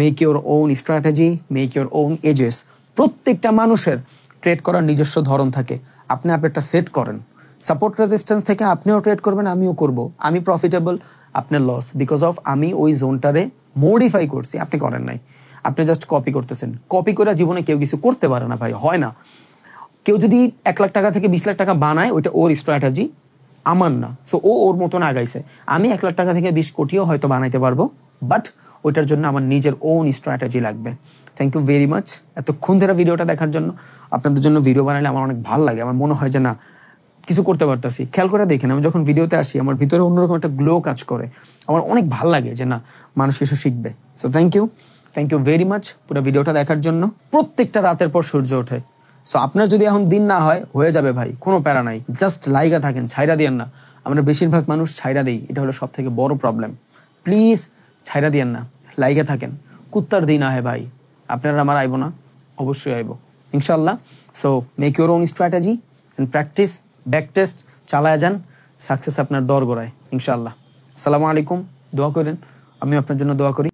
make your own strategy, make your own edges. প্রত্যেকটা মানুষের ট্রেড করার নিজস্ব ধরন থাকে, আপনি একটা সেট করেন। সাপোর্ট রেজিস্ট্যান্স থেকে আপনিও ট্রেড করবেন, আমিও করব। আমি প্রফিটেবল, আপনার লস, বিকজ অফ আমি ওই জোনটারে মডিফাই করছি, আপনি করেন নাই। আপনি জাস্ট কপি করতেছেন। কপি করে জীবনে কেউ কিছু করতে পারে না ভাই, হয় না। কেউ যদি 1 লাখ টাকা থেকে 20 লাখ টাকা বানায়, ওইটা ওর স্ট্র্যাটেজি, আমার না। সো ও ওর মতন আগাইছে। আমি 1 লাখ টাকা থেকে 20 কোটিও হয়তো বানাইতে পারবো, বাট ওইটার জন্য আমার নিজের ওন স্ট্র্যাটেজি লাগবে। থ্যাংক ইউ ভেরি মাচ এতক্ষণ ধরে ভিডিওটা দেখার জন্য। আপনাদের জন্য ভিডিও বানালে আমার অনেক ভালো লাগে, আমার মনে হয় যে না কিছু করতে পারতাছি। খেয়াল করে দেখেন, আমি যখন ভিডিওতে আসি আমার ভিতরে অন্যরকম একটা গ্লো কাজ করে, আমার অনেক ভালো লাগে যে না মানুষ কিছু শিখবে। So thank you thank you very much পুরো ভিডিওটা দেখার জন্য। প্রত্যেকটা রাতের পর সূর্য ওঠে, সো আপনার যদি এখন দিন না হয়, হয়ে যাবে ভাই, কোনো প্যারা নাই। জাস্ট লাইগা থাকেন, ছাইরা দিয়েন না। আমরা বেশিরভাগ মানুষ ছাইরা দিই, এটা হলো সব থেকে বড় প্রবলেম। প্লিজ ছাইরা দিয়েন না, লাইগা থাকেন। কুত্তার দিন আহে ভাই, আপনারা আমার আইব না? অবশ্যই আইব ইনশাল্লাহ। So make your own strategy and practice, back test চালায় যান, সাকসেস আপনার দর গোড়ায় ইনশাল্লাহ। আসসালামু আলাইকুম, দোয়া করেন, আমি আপনার জন্য দোয়া করি।